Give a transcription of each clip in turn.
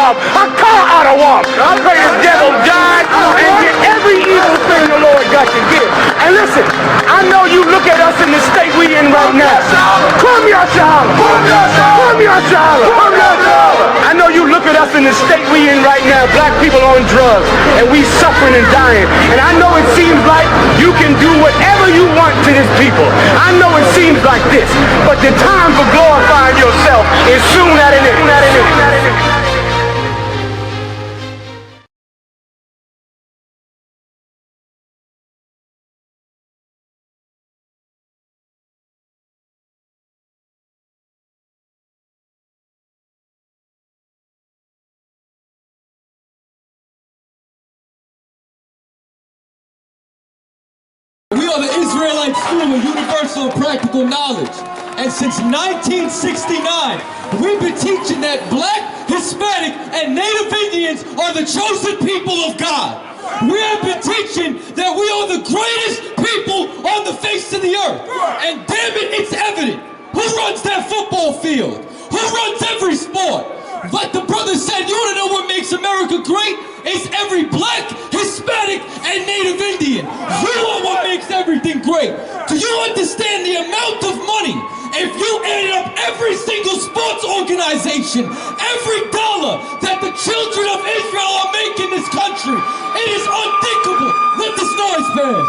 I call out a walk. I pray this devil die and get every evil thing the Lord got to give. And listen, I know you look at us in the state we in right now. Come here, SHALAM. Come here, SHALAM. I know you look at us in the state we in right now. Black people on drugs, and we suffering and dying. And I know it seems like you can do whatever you want to this people. I know it seems like this, but the time for glorifying yourself is soon at an end. We are the Israelite School of Universal and Practical Knowledge. And since 1969, we've been teaching that Black, Hispanic, and Native Indians are the chosen people of God. We have been teaching that we are the greatest people on the face of the earth. And damn it, it's evident. Who runs that football field? Who runs every sport? Like the brother said, you want to know what makes America great? It's every Black, Hispanic, and Native Indian. You are what makes everything great. Do you understand the amount of money? If you added up every single sports organization, every dollar that the children of Israel are making this country, it is unthinkable. Let this noise pass.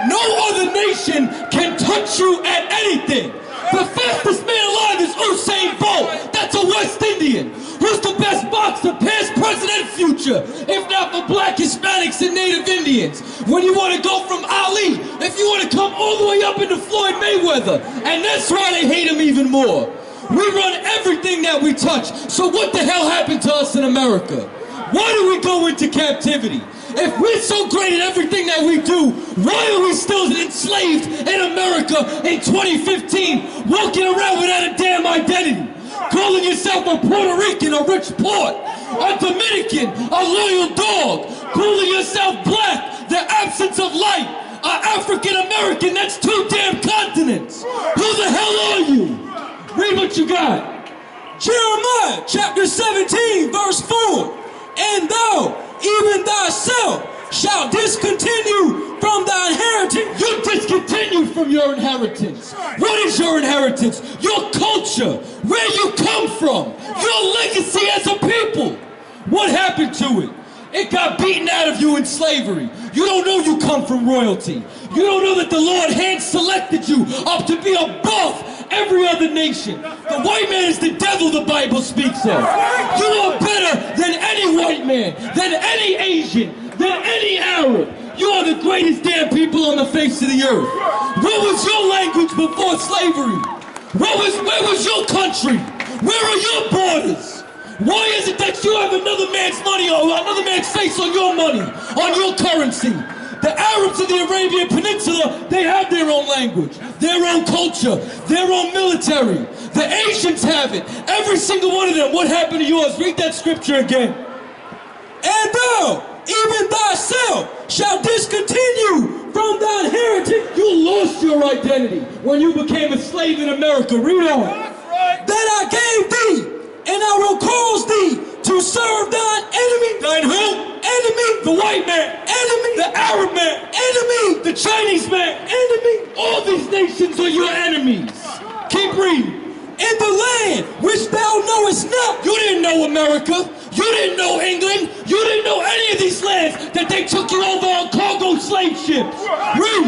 No other nation can touch you at anything. The fastest man alive is Usain Bolt. That's a West Indian. Who's the best boxer, past, present, and future? If not for Black, Hispanics, and Native Indians. When you want to go from Ali, if you want to come all the way up into Floyd Mayweather. And that's why they hate him even more. We run everything that we touch. So what the hell happened to us in America? Why do we go into captivity? If we're so great at everything that we do, why are we still enslaved in America in 2015, walking around without a damn identity? Calling yourself a Puerto Rican, a rich port, a Dominican, a loyal dog, calling yourself Black, the absence of light, African American, that's 2 damn continents. Who the hell are you? Read what you got. Jeremiah chapter 17 verse 4. And thou, even thyself, shalt discontinue from thy inheritance. You discontinue from your inheritance. What is your inheritance? Your culture, where you come from, your legacy as a people. What happened to it? It got beaten out of you in slavery. You don't know you come from royalty. You don't know that the Lord hand-selected you up to be above every other nation. The white man is the devil the Bible speaks of. You are better than any white man, than any Asian, than any Arab. You are the greatest damn people on the face of the earth. What was your language before slavery? Where was your country? Where are your borders? Why is it that you have another man's money or another man's face on your money, on your currency? The Arabs of the Arabian Peninsula, they have their own language, their own culture, their own military. The Asians have it. Every single one of them. What happened to yours? Read that scripture again. And thou, even thyself, shalt discontinue from thy inheritance. You lost your identity when you became a slave in America. Read on. That I gave thee, and I will cause thee to serve thine enemy. Thine who? Enemy. The white man. Enemy. The Arab man. Enemy. The Chinese man. Enemy. All these nations are your enemies. Keep reading. In the land which thou knowest not. You didn't know America. You didn't know England. You didn't know any of these lands that they took you over on cargo slave ships. Read.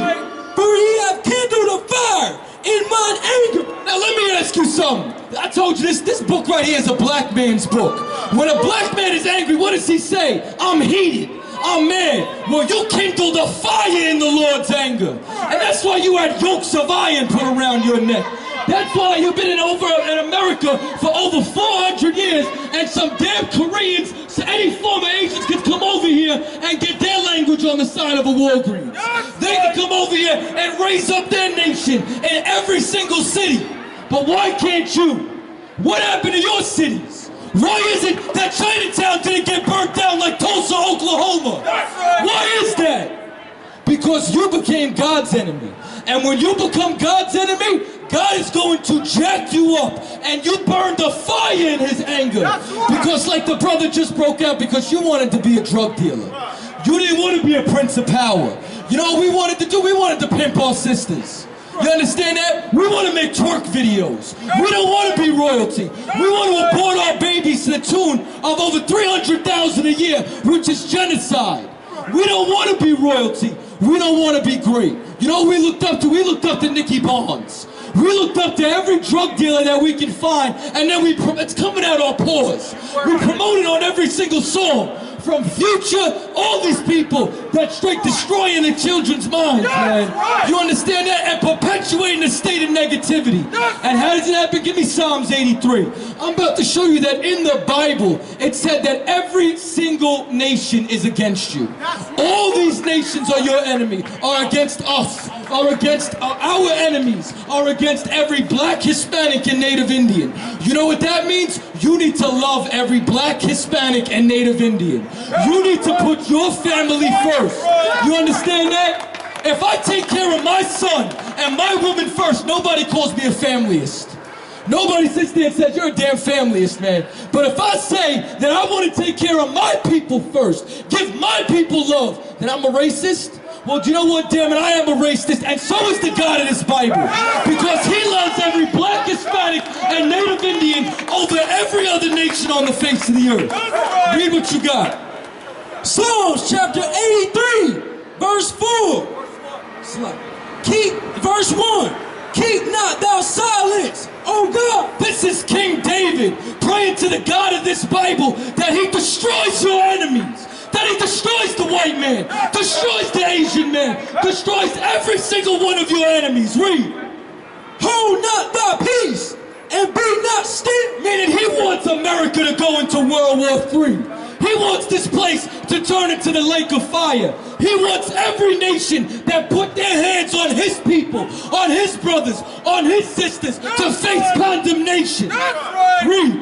For ye have kindled a fire in mine anger. Now let me ask you something. I told you this book right here is a black man's book. When a black man is angry, what does he say? I'm heated. I'm mad. Well, you kindled a fire in the Lord's anger. And that's why you had yokes of iron put around your neck. That's why you've been in America for over 400 years, and some damn Koreans, so any former Asians can come over here and get their language on the side of a Walgreens. They can come over here and raise up their nation in every single city. But why can't you? What happened to your cities? Why is it that Chinatown didn't get burnt down like Tulsa, Oklahoma? Why is that? Because you became God's enemy. And when you become God's enemy, God is going to jack you up, and you burn the fire in his anger. Because like the brother just broke out, because you wanted to be a drug dealer. You didn't want to be a prince of power. You know what we wanted to do? We wanted to pimp our sisters. You understand that? We want to make twerk videos. We don't want to be royalty. We want to abort our babies to the tune of over 300,000 a year, which is genocide. We don't want to be royalty. We don't want to be great. You know what we looked up to? We looked up to Nicky Barnes. We looked up to every drug dealer that we can find, and then it's coming out our pores. We promote it on every single song. From Future, all these people that straight destroying the children's minds, man. You understand that? And perpetuating a state of negativity. And how does it happen? Give me Psalms 83. I'm about to show you that in the Bible, it said that every single nation is against you. All these nations are your enemy, are against us, are against our enemies, are against every black, Hispanic, and Native Indian. You know what that means? You need to love every black, Hispanic, and Native Indian. You need to put your family first. You understand that? If I take care of my son and my woman first, nobody calls me a familyist. Nobody sits there and says, you're a damn familyist, man. But if I say that I want to take care of my people first, give my people love, then I'm a racist? Well, do you know what, damn it, I am a racist, and so is the God of this Bible. Because he loves every black, Hispanic, and Native Indian over every other nation on the face of the earth. Read what you got. Psalms chapter 83, verse 4. Verse 1. Keep not thou silence, O God. This is King David praying to the God of this Bible that he destroys your enemies. That he destroys the white man, destroys the Asian man, destroys every single one of your enemies. Read. Hold not thy peace, and be not still. Meaning he wants America to go into World War III. He wants this place to turn into the lake of fire. He wants every nation that put their hands on his people, on his brothers, on his sisters, to face condemnation. Read.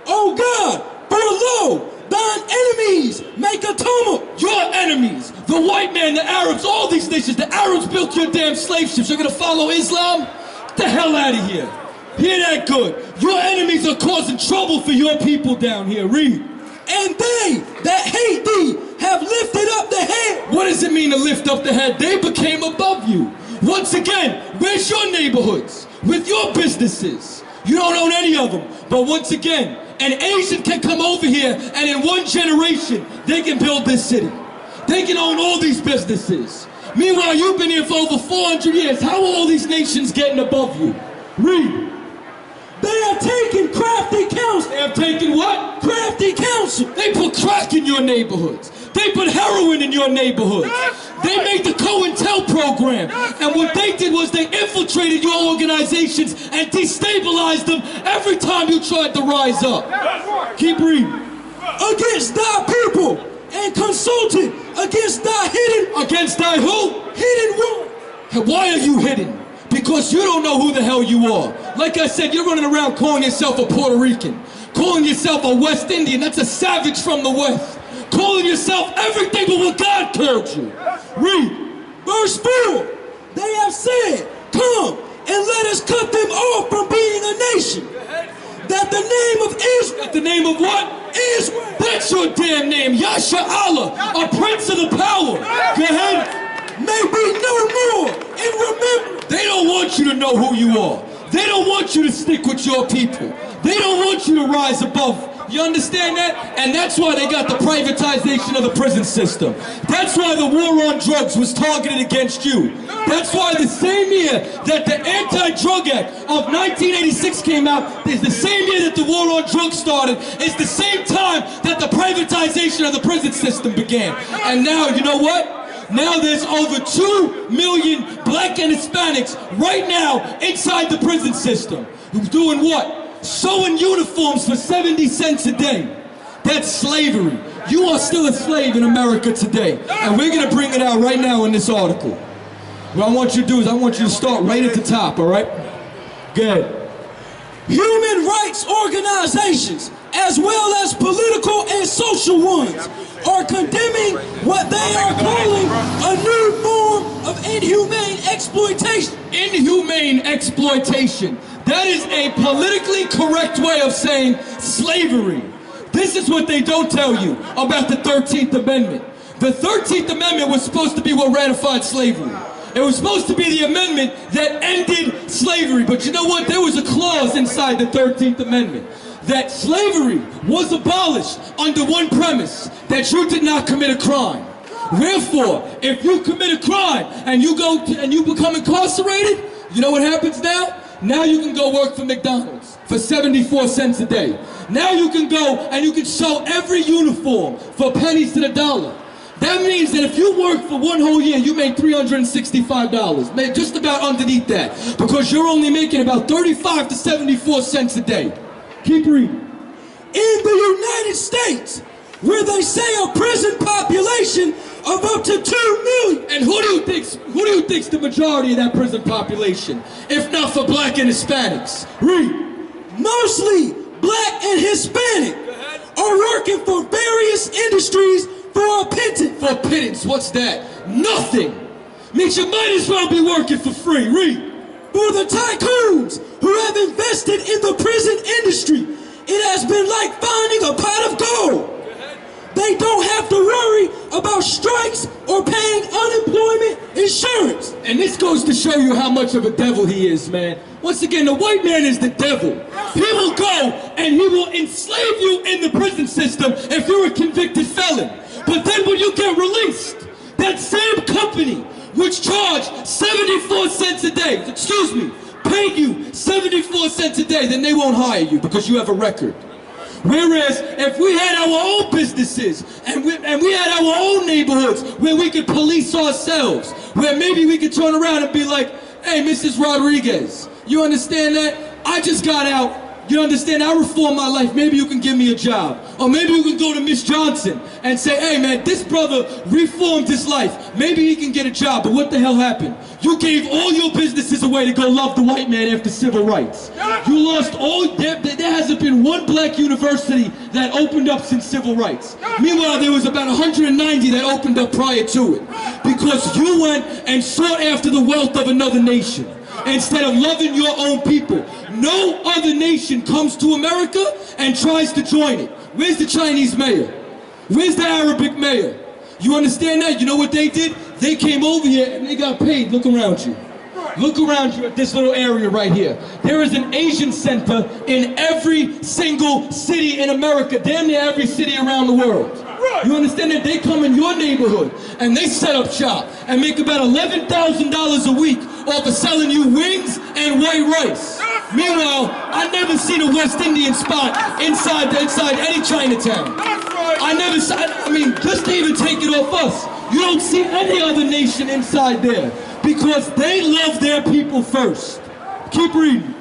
O God, for lo, thine enemies make a tumult. Your enemies, the white man, the Arabs, all these nations. The Arabs built your damn slave ships. You're gonna follow Islam? Get the hell out of here. Hear that good. Your enemies are causing trouble for your people down here. Read. And they that hate thee have lifted up the head. What does it mean to lift up the head? They became above you. Once again, where's your neighborhoods? With your businesses. You don't own any of them. But once again, an Asian can come over here and in one generation, they can build this city. They can own all these businesses. Meanwhile, you've been here for over 400 years. How are all these nations getting above you? Read. They have taken crafty counsel. They have taken what? Crafty counsel. They put crack in your neighborhoods. They put heroin in your neighborhoods. They made the COINTEL program. And what they did was they infiltrated your organizations and destabilized them every time you tried to rise up. Keep reading. Against thy people and consulted against thy hidden. Against thy who? Hidden one. Why are you hidden? Because you don't know who the hell you are. Like I said, you're running around calling yourself a Puerto Rican, calling yourself a West Indian. That's a savage from the West. Calling yourself everything but what God called you. Read. Verse 4. They have said, come and let us cut them off from being a nation. That the name of Israel. That the name of what? Israel. That's your damn name. Yasha Allah, a prince of the power. Go ahead. May be no more in remembrance. They don't want you to know who you are. They don't want you to stick with your people. They don't want you to rise above. You understand that? And that's why they got the privatization of the prison system. That's why the war on drugs was targeted against you. That's why the same year that the Anti-Drug Act of 1986 came out is the same year that the war on drugs started. It's the same time that the privatization of the prison system began. And now, you know what? Now there's over 2 million black and Hispanics right now inside the prison system. Who's doing what? Sewing uniforms for 70 cents a day. That's slavery. You are still a slave in America today. And we're going to bring it out right now in this article. What I want you to do is I want you to start right at the top, all right? Good. Human rights organizations, as well as political and social ones, are condemning what they are calling a new form of of inhumane exploitation. Inhumane exploitation. That is a politically correct way of saying slavery. This is what they don't tell you about the 13th Amendment. The 13th Amendment was supposed to be what ratified slavery. It was supposed to be the amendment that ended slavery. But you know what? There was a clause inside the 13th Amendment that slavery was abolished under one premise, that you did not commit a crime. Wherefore, if you commit a crime and you become incarcerated, you know what happens now? Now you can go work for McDonald's for 74 cents a day. Now you can go and you can sew every uniform for pennies to the dollar. That means that if you work for one whole year, you make $365, just about underneath that, because you're only making about 35 to 74 cents a day. Keep reading. In the United States, where they say a prison population of up to 2 million. And who do you think's the majority of that prison population, if not for black and Hispanics? Read. Mostly black and Hispanic are working for various industries for a pittance. For pittance, what's that? Nothing. Means you might as well be working for free. Read. For the tycoons who have invested in the prison industry, it has been like finding a pot of gold. They don't have to worry about strikes or paying unemployment insurance. And this goes to show you how much of a devil he is, man. Once again, the white man is the devil. He will go and he will enslave you in the prison system if you're a convicted felon. But then when you get released, that same company which charged 74 cents a day, paid you 74 cents a day, then they won't hire you because you have a record. Whereas if we had our own businesses and we had our own neighborhoods where we could police ourselves, where maybe we could turn around and be like, hey, Mrs. Rodriguez, you understand that? I just got out. You understand? I reformed my life. Maybe you can give me a job. Or maybe you can go to Miss Johnson and say, hey man, this brother reformed his life. Maybe he can get a job. But what the hell happened? You gave all your businesses away to go love the white man after civil rights. You lost all, there hasn't been one black university that opened up since civil rights. Meanwhile, there was about 190 that opened up prior to it. Because you went and sought after the wealth of another nation instead of loving your own people. No other nation comes to America and tries to join it. Where's the Chinese mayor? Where's the Arabic mayor? You understand that? You know what they did? They came over here and they got paid. Look around you. Look around you at this little area right here. There is an Asian center in every single city in America, damn near every city around the world. You understand that? They come in your neighborhood and they set up shop and make about $11,000 a week off of selling you wings and white rice. Meanwhile, I never seen a West Indian spot inside any Chinatown. I mean, just to even take it off us, you don't see any other nation inside there because they love their people first. Keep reading.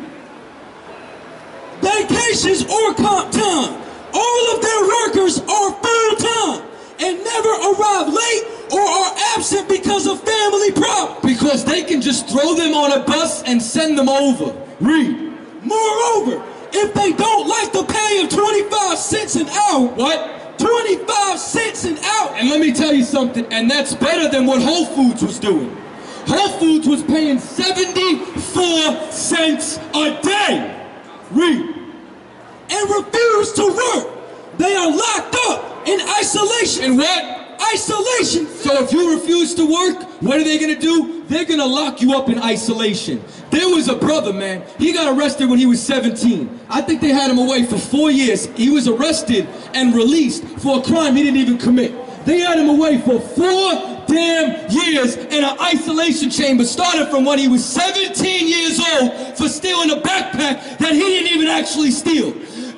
Vacations or comp time. All of their workers are full-time and never arrive late or are absent because of family problems. Because they can just throw them on a bus and send them over. Read. Moreover, if they don't like the pay of 25 cents an hour. What? 25 cents an hour. And let me tell you something, and that's better than what Whole Foods was doing. Whole Foods was paying 74 cents a day. Read. And refuse to work. They are locked up in isolation. In what? Isolation. So if you refuse to work, what are they gonna do? They're gonna lock you up in isolation. There was a brother, man, he got arrested when he was 17. I think they had him away for 4 years. He was arrested and released for a crime he didn't even commit. They had him away for 4 damn years in an isolation chamber, started from when he was 17 years old for stealing a backpack that he didn't even actually steal.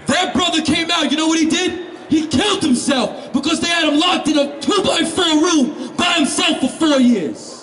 That brother came out, you know what he did? He killed himself because they had him locked in a 2x4 room by himself for 4 years.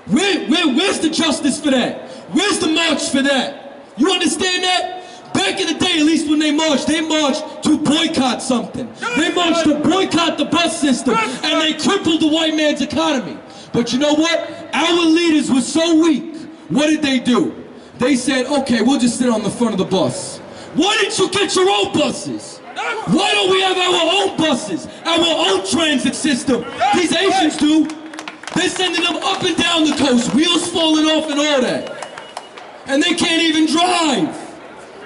Where's the justice for that? Where's the march for that? You understand that? Back in the day, at least when they marched to boycott something. They marched to boycott the bus system, and they crippled the white man's economy. But you know what? Our leaders were so weak. What did they do? They said, okay, we'll just sit on the front of the bus. Why didn't you get your own buses? Why don't we have our own buses, our own transit system? These Asians do. They're sending them up and down the coast, wheels falling off and all that. And they can't even drive.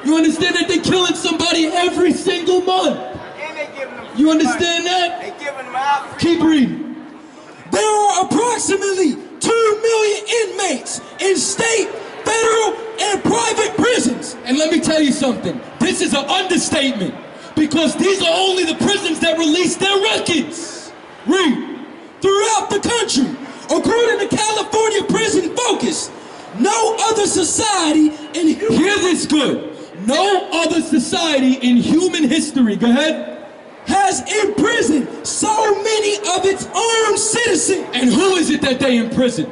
You understand that they're killing somebody every single month? And they giving them You understand that? They giving them out. Keep reading. There are approximately 2 million inmates in state, federal, and private prisons. And let me tell you something. This is an understatement. Because these are only the prisons that release their records. Read. Throughout the country, according to California Prison Focus, no other society in Hear this good. No other society in human history, go ahead, has imprisoned so many of its own citizens. and who is it that they imprison?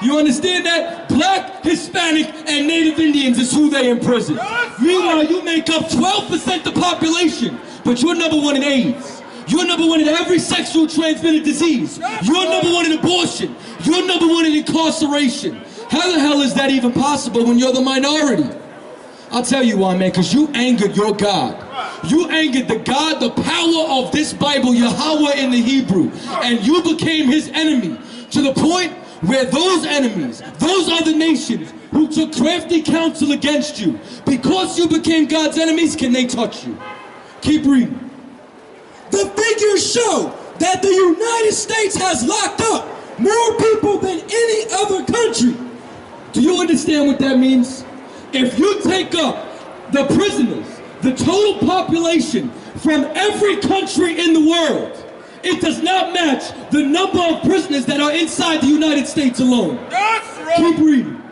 You understand that? Black, Hispanic, and Native Indians is who they imprison. Meanwhile, you make up 12% of the population, but you're number one in AIDS. You're number one in every sexual transmitted disease. You're number one in abortion. You're number one in incarceration. How the hell is that even possible when you're the minority? I'll tell you why, man, because you angered your God. You angered the God, the power of this Bible, Yahweh in the Hebrew, and you became his enemy to the point where those enemies, those other nations who took crafty counsel against you, because you became God's enemies, can they touch you? Keep reading. The figures show that the United States has locked up more people than any other country. Do you understand what that means? If you take up the prisoners, the total population from every country in the world, it does not match the number of prisoners that are inside the United States alone. Keep reading.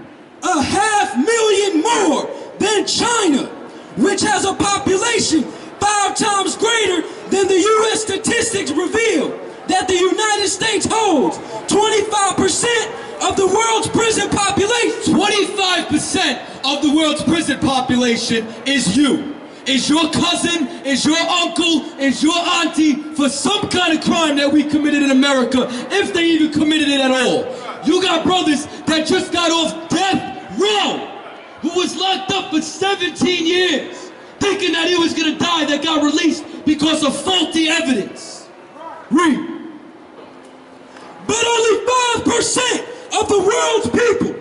500,000 more than China, which has a population 5 times greater than the U.S. statistics reveal that the United States holds 25% of the world's prison population. 25% of the world's prison population is you. Is your cousin, is your uncle, is your auntie for some kind of crime that we committed in America, if they even committed it at all. You got brothers that just got off death row, who was locked up for 17 years, thinking that he was gonna die, that got released because of faulty evidence. Read. But only 5% of the world's people,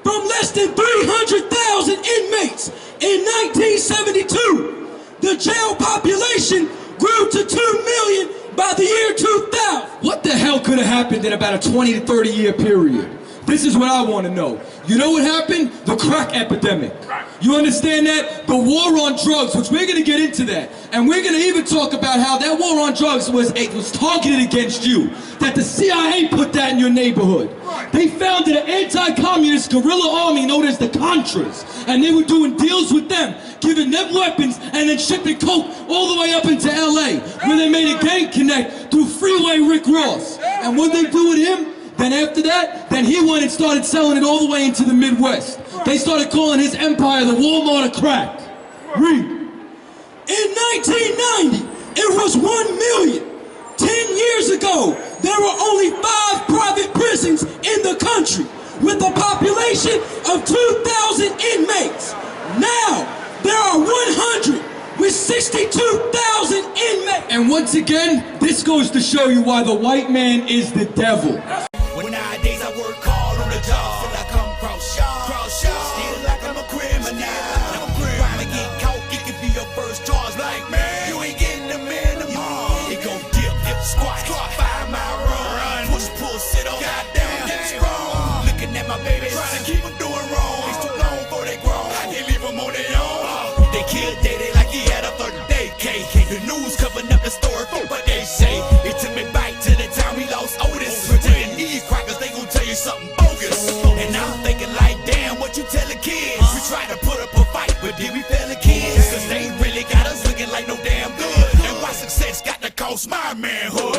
from less than 300,000 inmates in 1972, the jail population grew to 2 million by the year 2000. What the hell could have happened in about a 20 to 30 year period? This is what I want to know. You know what happened? The crack epidemic. You understand that? The war on drugs, which we're going to get into that. And we're going to even talk about how that war on drugs was targeted against you. That the CIA put that in your neighborhood. They founded an anti-communist guerrilla army known as the Contras. And they were doing deals with them, giving them weapons and then shipping coke all the way up into LA, where they made a gang connect through Freeway Rick Ross. And what they do with him? Then after that, then he went and started selling it all the way into the Midwest. They started calling his empire the Walmart of crack. Read. In 1990, it was 1 million. 10 years ago, there were only 5 private prisons in the country with a population of 2,000 inmates. Now, there are 100 with 62,000 inmates. And once again, this goes to show you why the white man is the devil. When nowadays I work hard on the job till I come cross shore. Still like I'm a criminal. Crime and get caught, it could be your first charge. Like, man, you ain't getting the man tomorrow. It go dip, squat, 5-mile run. Push, pull, sit on, goddamn, get strong. Looking at my baby, trying to keep them doing wrong. It's too long before they grow. I can't leave them on their own. They killed Daddy like he had a 30-day cake. The news covering up the story for what they say. It took me back to the time we lost Otis. Pretending these crackers, they gon' tell you something bogus. And I'm thinking like, damn, what you tellin' kids? We tried to put up a fight, but did we fail the kids? Cause they really got us looking like no damn good. And why success got to cost my manhood?